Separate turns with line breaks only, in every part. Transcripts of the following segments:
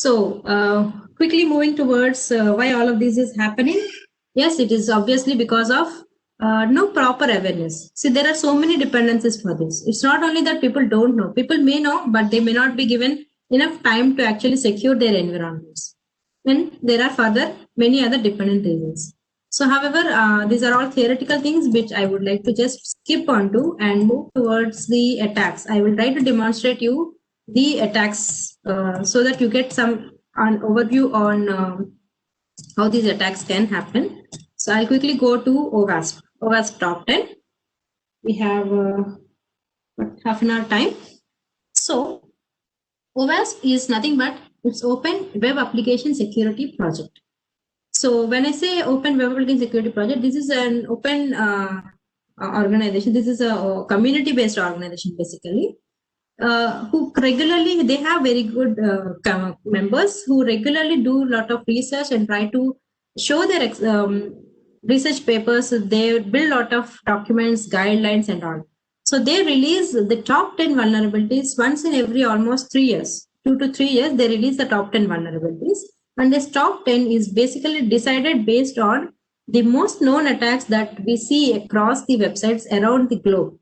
Quickly moving towards why all of this is happening. Yes, it is obviously because of no proper awareness. See, there are so many dependencies for this. It's not only that people don't know, people may know, but they may not be given enough time to actually secure their environments. And there are further many other dependent reasons. So, however, these are all theoretical things which I would like to just skip onto and move towards the attacks. I will try to demonstrate you the attacks so that you get some an overview on how these attacks can happen. So I'll quickly go to OWASP. OWASP top 10. We have half an hour time. So OWASP is nothing but it's Open Web Application Security Project. So when I say Open Web Application Security Project, this is an open organization. This is a community-based organization basically. Who regularly, they have very good members who regularly do a lot of research and try to show their research papers. They build a lot of documents, guidelines and all. So they release the top 10 vulnerabilities once in every almost 3 years, 2 to 3 years, they release the top 10 vulnerabilities. And this top 10 is basically decided based on the most known attacks that we see across the websites around the globe.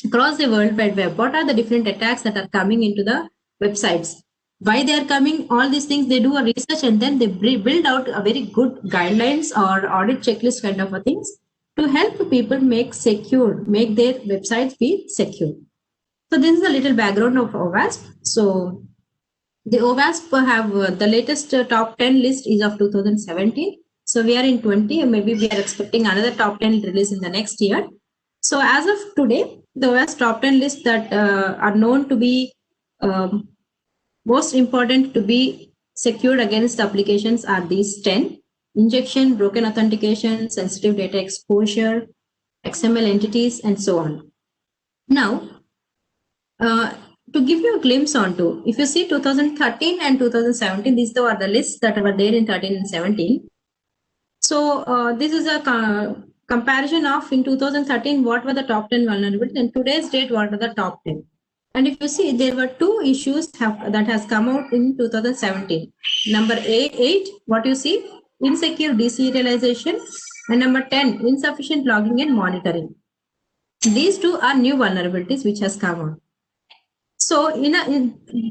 Across the World Wide Web, what are the different attacks that are coming into the websites? Why they are coming? All these things, they do a research and then they build out a very good guidelines or audit checklist kind of a things to help people make their websites be secure. So this is a little background of OWASP. So the OWASP have the latest top 10 list is of 2017. So we are in 20, maybe we are expecting another top 10 release in the next year. So as of today, the OWASP top 10 list that are known to be most important to be secured against applications are these 10: injection, broken authentication, sensitive data exposure, XML entities, and so on. Now, to give you a glimpse onto, if you see 2013 and 2017, these are the lists that were there in 13 and 17. So this is a comparison of in 2013 what were the top 10 vulnerabilities and today's date what are the top 10. And if you see, there were two issues that has come out in 2017. Number 8, what you see, insecure deserialization, and number 10, insufficient logging and monitoring. These two are new vulnerabilities which has come out. So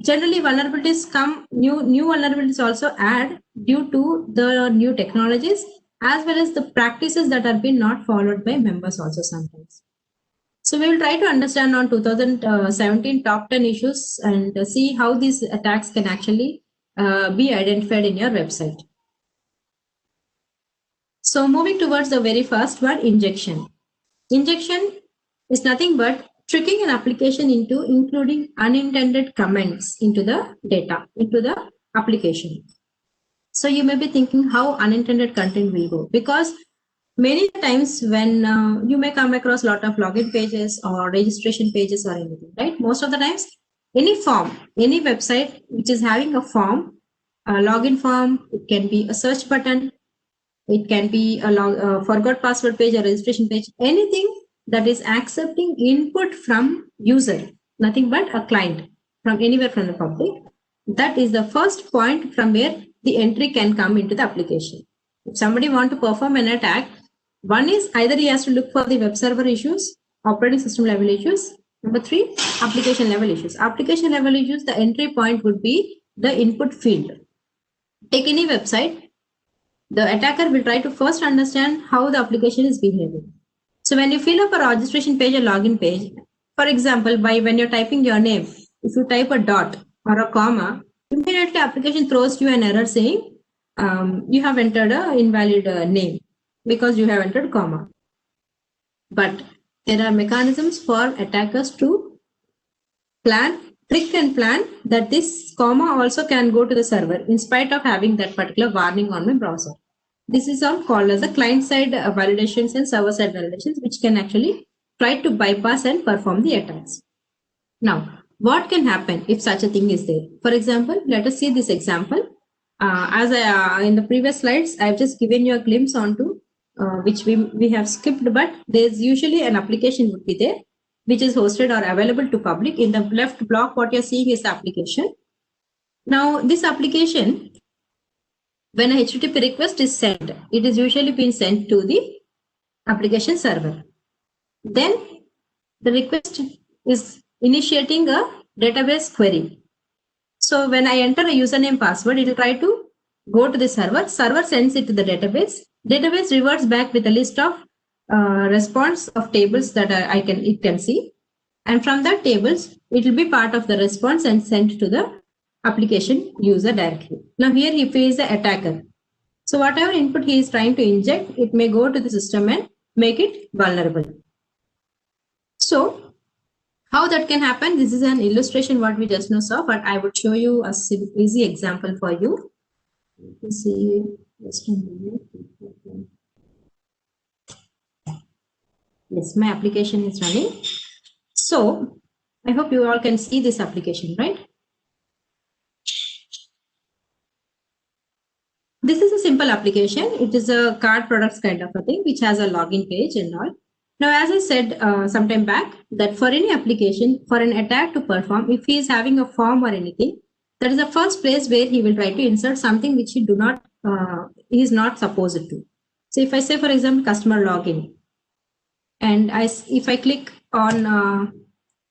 generally vulnerabilities come, new vulnerabilities also add due to the new technologies as well as the practices that are being not followed by members also sometimes. So we will try to understand on 2017 top 10 issues and see how these attacks can actually be identified in your website. So moving towards the very first one, injection. Injection is nothing but tricking an application into including unintended comments into the data, into the application. So you may be thinking how unintended content will go, because many times when you may come across a lot of login pages or registration pages or anything, right? Most of the times, any form, any website which is having a form, a login form, it can be a search button, it can be a forgot password page, a registration page, anything that is accepting input from user, nothing but a client from anywhere from the public. That is the first point from where the entry can come into the application. If somebody want to perform an attack, one is either he has to look for the web server issues, operating system level issues. Number 3, application level issues. Application level issues, the entry point would be the input field. Take any website, the attacker will try to first understand how the application is behaving. So when you fill up a registration page or login page, for example, when you're typing your name, if you type a dot or a comma, immediately application throws you an error saying you have entered an invalid name because you have entered comma. But there are mechanisms for attackers to trick and plan that this comma also can go to the server in spite of having that particular warning on my browser. This is all called as the client-side validations and server-side validations, which can actually try to bypass and perform the attacks. Now, what can happen if such a thing is there? For example, let us see this example. As in the previous slides, I've just given you a glimpse onto which we have skipped, but there's usually an application would be there, which is hosted or available to public. In the left block, what you're seeing is the application. Now this application, when a HTTP request is sent, it is usually being sent to the application server. Then the request is initiating a database query. So when I enter a username password, it will try to go to the server. Server sends it to the database. Database reverts back with a list of response of tables that it can see. And from that tables, it will be part of the response and sent to the application user directly. Now here, if he is the attacker, so whatever input he is trying to inject, it may go to the system and make it vulnerable. So how that can happen, this is an illustration what we just now saw, but I would show you a easy example for you. Let me see, just a minute. Yes, my application is running. So I hope you all can see this application, right? This is a simple application. It is a card products kind of a thing, which has a login page and all. Now, as I said some time back, that for any application, for an attack to perform, if he is having a form or anything, that is the first place where he will try to insert something which he is not supposed to. So if I say, for example, customer login, and if I click on,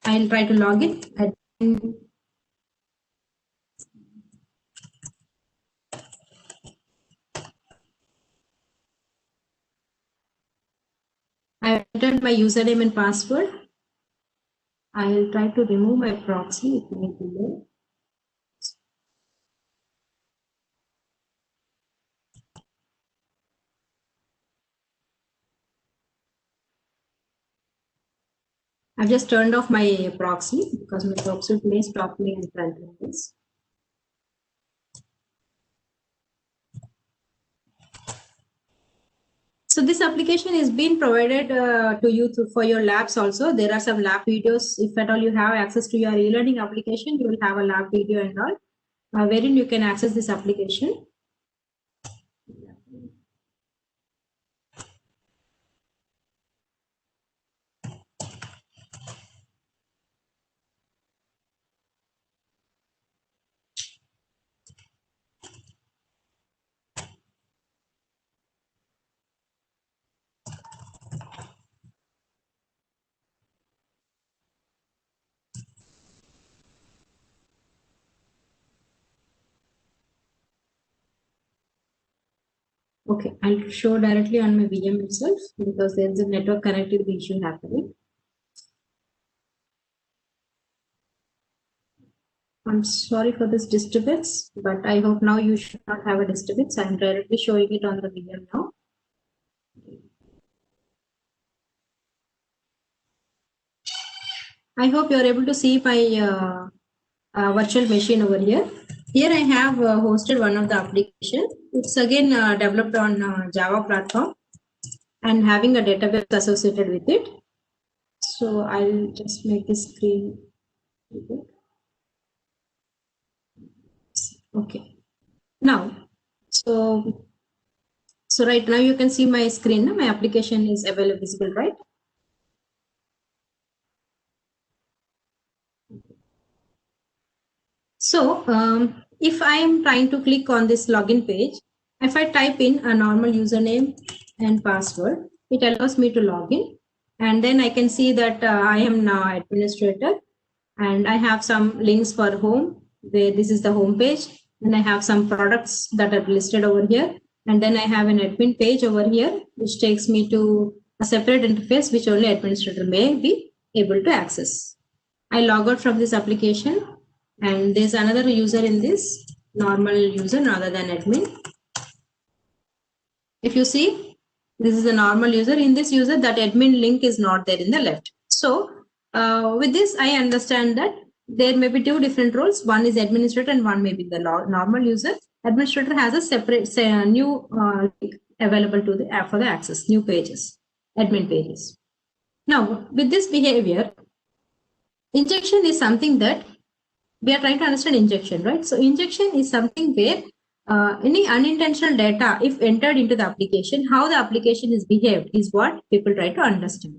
I'll try to log in. I entered my username and password. I will try to remove my proxy. It may delay. I've just turned off my proxy because my proxy may stop me in front of this. So this application is being provided to you for your labs also. There are some lab videos. If at all you have access to your e-learning application, you will have a lab video and all, wherein you can access this application. Okay, I'll show directly on my VM itself because there is a network connectivity issue happening. I'm sorry for this disturbance, but I hope now you should not have a disturbance. I'm directly showing it on the VM now. I hope you're able to see my virtual machine over here. Here I have hosted one of the applications. It's again developed on Java platform and having a database associated with it. So I'll just make the screen. Okay. Now, so right now you can see my screen. My application is visible, right? So if I am trying to click on this login page, if I type in a normal username and password, it allows me to log in. And then I can see that I am now administrator and I have some links for home, where this is the home page. And I have some products that are listed over here. And then I have an admin page over here, which takes me to a separate interface, which only administrator may be able to access. I log out from this application. And there's another user in this, normal user rather than admin. If you see, this is a normal user. In this user, that admin link is not there in the left. So with this, I understand that there may be two different roles. One is administrator and one may be the normal user. Administrator has a separate new link available to the for the access, new pages, admin pages. Now, with this behavior, injection is something that we are trying to understand injection, right? So injection is something where any unintentional data, if entered into the application, how the application is behaved is what people try to understand.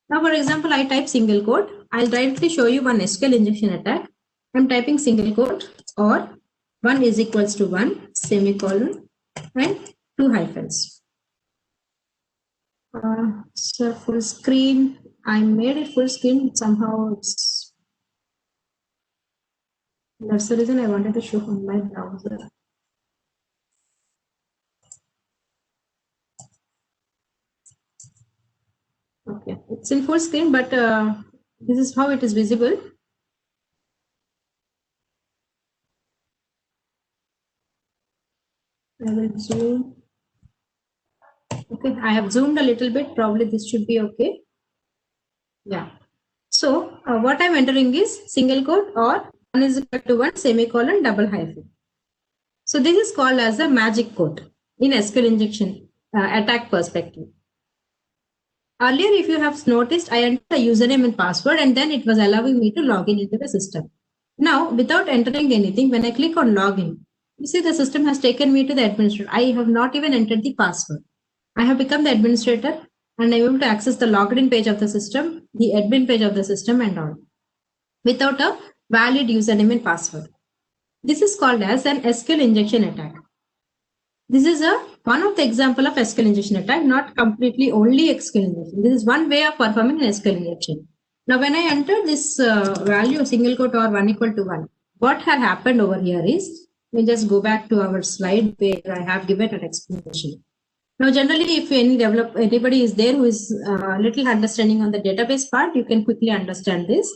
Now, for example, I type single quote. I'll directly show you one SQL injection attack. I'm typing single quote or 1 is equals to 1 semicolon and 2 hyphens. So full screen. I made it full screen. Somehow that's the reason I wanted to show on my browser. Okay, it's in full screen, but this is how it is visible. I will zoom. Okay, I have zoomed a little bit. Probably this should be okay. Yeah. So what I'm entering is single quote or 1 is equal to 1 semicolon double hyphen. So this is called as a magic code in SQL injection attack perspective. Earlier, if you have noticed, I entered a username and password and then it was allowing me to log in into the system. Now, without entering anything, when I click on login, you see the system has taken me to the administrator. I have not even entered the password. I have become the administrator and I'm able to access the logged in page of the system, the admin page of the system and all without a valid username and password. This is called as an SQL injection attack. This is one of the example of SQL injection attack, not completely only SQL injection. This is one way of performing an SQL injection. Now, when I enter this value single quote or 1 equal to 1, what had happened over here is, we just go back to our slide where I have given an explanation. Now, generally, if anybody is there who is little understanding on the database part, you can quickly understand this.